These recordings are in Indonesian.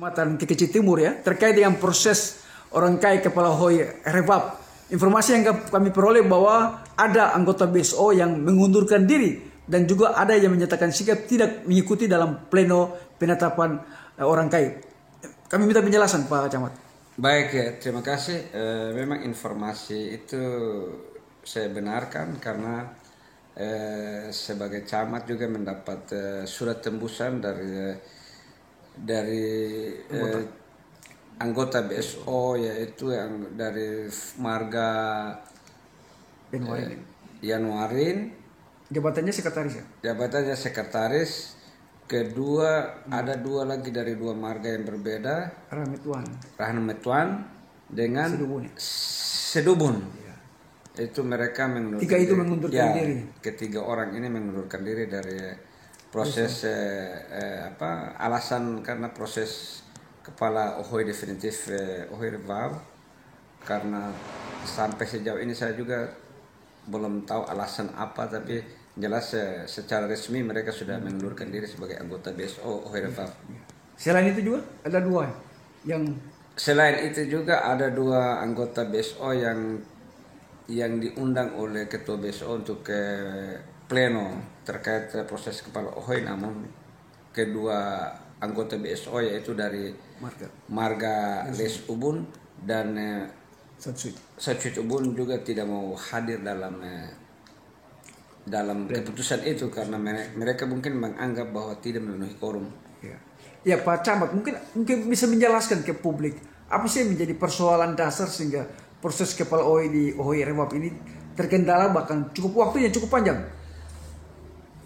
Kecamatan Kekeci Timur ya, terkait dengan proses orang kaya kepala Hoi Revab. Informasi yang kami peroleh bahwa ada anggota BSO yang mengundurkan diri dan juga ada yang menyatakan sikap tidak mengikuti dalam pleno penetapan orang kaya. Kami minta penjelasan Pak Camat. Baik ya, terima kasih. Memang informasi itu saya benarkan karena sebagai camat juga mendapat surat tembusan dari anggota BSO, yaitu yang dari marga Yanuarin. Jabatannya sekretaris ya? Jabatannya sekretaris. Kedua ada dua lagi dari dua marga yang berbeda. Rahmetuan dengan Sedubun. Ya. Itu mereka mengundurkan diri. Itu mengundurkan diri. Ketiga orang ini mengundurkan diri dari proses alasan karena proses kepala Ohoi definitif Ohoi Revab, karena sampai sejauh ini saya juga belum tahu alasan apa, tapi jelas secara resmi mereka sudah mengundurkan diri sebagai anggota BSO Ohoi Revab. Selain itu juga ada dua yang selain itu juga ada dua anggota BSO yang diundang oleh ketua BSO untuk ke pleno terkait proses kepala Ohoi, namun kedua anggota BSO yaitu dari marga Les Ubun dan Satsuit Ubun juga tidak mau hadir dalam keputusan itu karena mereka mungkin menganggap bahwa tidak memenuhi quorum. Ya Pak Camat, mungkin bisa menjelaskan ke publik apa sih yang menjadi persoalan dasar sehingga proses kepala Ohoi di Ohoi Revab ini terkendala bahkan waktunya cukup panjang.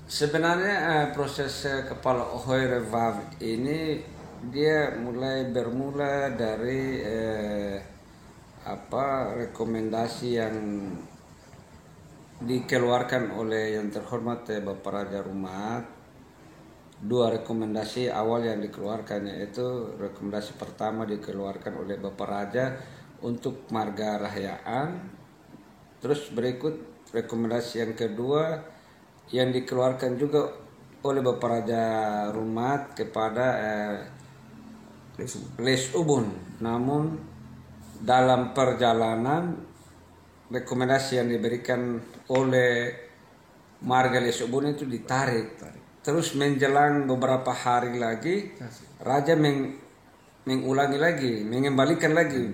Sebenarnya proses kepala Ohoi Revab ini dia bermula dari rekomendasi yang dikeluarkan oleh yang terhormat Bapak Raja Rumat. Dua rekomendasi awal yang dikeluarkan, yaitu rekomendasi pertama dikeluarkan oleh Bapak Raja untuk marga Rahyaan. Terus berikut rekomendasi yang kedua yang dikeluarkan juga oleh Bapak Raja Rumat kepada Les Ubun. Namun dalam perjalanan rekomendasi yang diberikan oleh marga Les Ubun itu ditarik. Terus menjelang beberapa hari lagi Raja mengulangi lagi, mengembalikan lagi,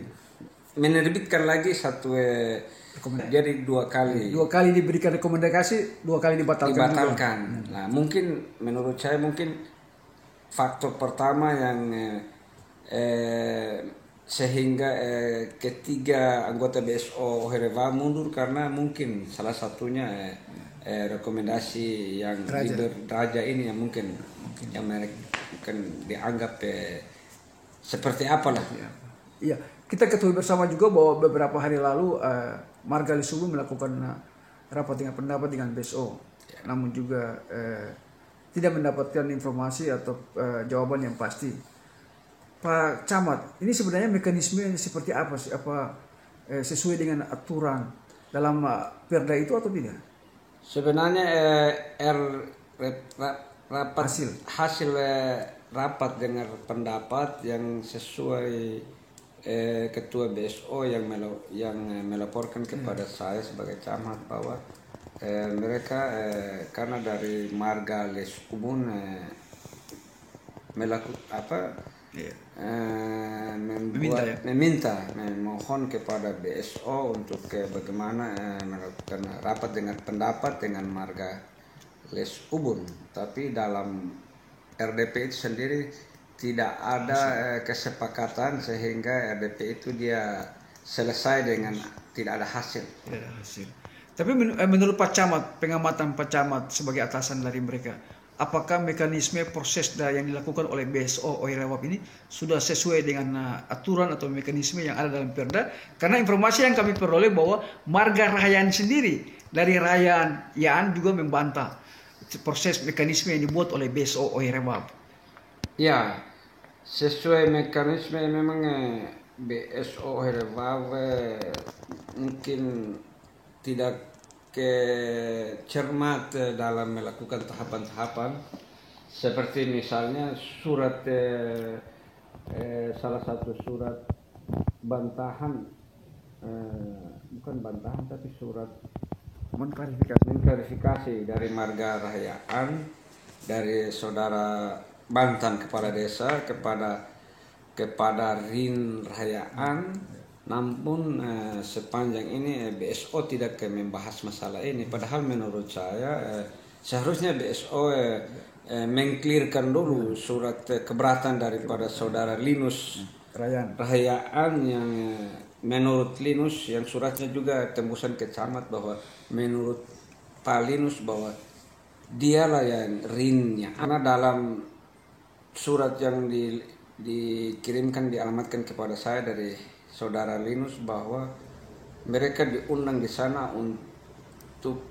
menerbitkan lagi satu jadi dua kali diberikan rekomendasi, dua kali dibatalkan. Nah, mungkin menurut saya faktor pertama yang sehingga ketiga anggota BSO Ohoi Revab mundur karena mungkin salah satunya rekomendasi yang Raja ini yang mungkin yang mereka dianggap seperti apalah. Iya, kita ketahui bersama juga bahwa beberapa hari lalu marga Les Ubun melakukan rapat dengan pendapat dengan BSO, namun juga tidak mendapatkan informasi atau jawaban yang pasti. Pak Camat, ini sebenarnya mekanismenya seperti apa sih? Apa sesuai dengan aturan dalam Perda itu atau tidak? Sebenarnya hasil rapat dengan pendapat yang sesuai ketua BSO yang melaporkan kepada saya sebagai camat bahwa mereka karena dari marga Les Ubun memohon kepada BSO untuk bagaimana melakukan rapat dengan pendapat dengan marga Les Ubun, tapi dalam RDP itu sendiri tidak ada kesepakatan sehingga RDP itu dia selesai dengan tidak ada hasil. Tapi menurut Pak Camat, pengamatan Pak Camat sebagai atasan dari mereka, apakah mekanisme proses yang dilakukan oleh BSO Ohoi Revab ini sudah sesuai dengan aturan atau mekanisme yang ada dalam Perda? Karena informasi yang kami peroleh bahwa marga Rahyaan sendiri dari Rahyaan Yaan juga membantah proses mekanisme yang dibuat oleh BSO Ohoi Revab. Ya, sesuai mekanisme memang BSO Ohoi Revab mungkin tidak cermat dalam melakukan tahapan-tahapan, seperti misalnya surat salah satu surat bantahan, bukan bantahan tapi surat mengklarifikasi dari Marga Rahayaan, dari saudara Bantan kepala desa kepada Rin Rahayaan. Namun sepanjang ini BSO tidak membahas masalah ini. Padahal menurut saya seharusnya BSO mengklirkan dulu surat keberatan daripada saudara Linus Rahayaan yang menurut Linus, yang suratnya juga tembusan ke camat, bahwa menurut Pak Linus bahwa dialah yang Rinnya. Karena dalam surat yang dikirimkan, dialamatkan kepada saya dari saudara Linus, bahwa mereka diundang di sana untuk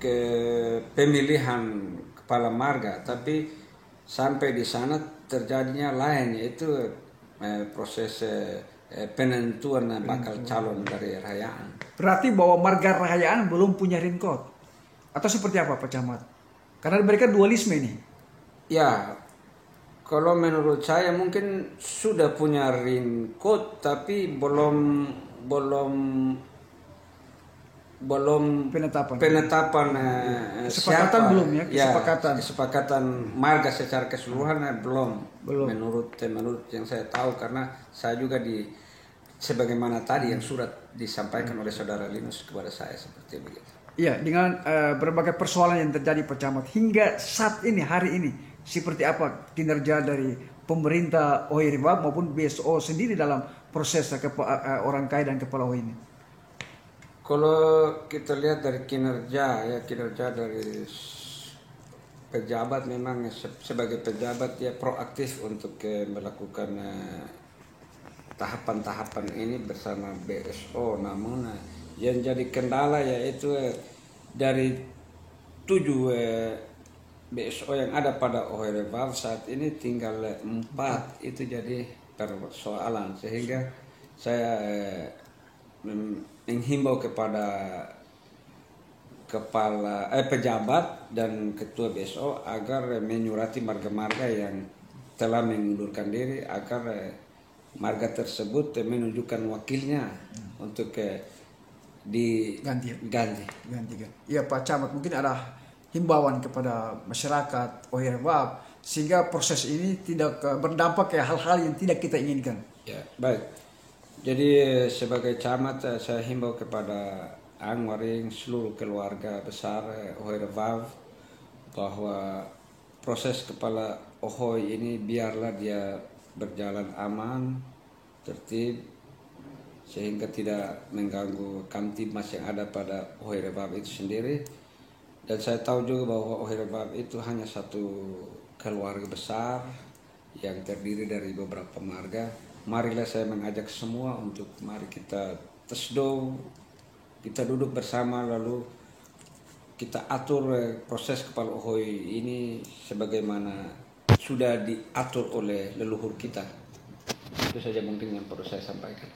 pemilihan kepala marga, tapi sampai di sana terjadinya lain, yaitu proses penentuan bakal calon dari Rahayaan. Berarti bahwa Marga Rahayaan belum punya rinkot atau seperti apa Pak Camat? Karena mereka dualisme ini. Ya, kalau menurut saya mungkin sudah punya rinkot, tapi belum penetapan kesepakatan siapa. belum ya, kesepakatan marga secara keseluruhan belum. Menurut yang saya tahu, karena saya juga sebagaimana tadi yang surat disampaikan oleh saudara Linus kepada saya seperti begitu. Iya, dengan berbagai persoalan yang terjadi Pak Camat hingga saat ini, hari ini, seperti apa kinerja dari pemerintah OI-Rewab maupun BSO sendiri dalam proses orang kaya dan kepala OI ini? Kalau kita lihat dari kinerja dari pejabat, memang sebagai pejabat dia proaktif untuk melakukan tahapan-tahapan ini bersama BSO. Namun yang jadi kendala yaitu dari 7 BSO yang ada pada OI-Rewab saat ini tinggal 4, itu jadi persoalan, sehingga saya menghimbau kepada pejabat dan ketua BSO agar menyurati marga-marga yang telah mengundurkan diri, agar marga tersebut menunjukkan wakilnya untuk diganti. Iya Pak Camat, mungkin ada himbauan kepada masyarakat OI-Rewab sehingga proses ini tidak berdampak ke hal-hal yang tidak kita inginkan. Ya, baik. Jadi sebagai camat saya himbau kepada Angwaring, seluruh keluarga besar OI-Rewab, bahwa proses kepala OHOI ini biarlah dia berjalan aman, tertib, sehingga tidak mengganggu kamtibmas yang ada pada OI-Rewab itu sendiri. Dan saya tahu juga bahwa OI-Rewab itu hanya satu keluarga besar yang terdiri dari beberapa marga. Marilah saya mengajak semua untuk mari kita tesdo, kita duduk bersama, lalu kita atur proses kepala OHOI ini sebagaimana sudah diatur oleh leluhur kita. Itu saja mungkin yang perlu saya sampaikan.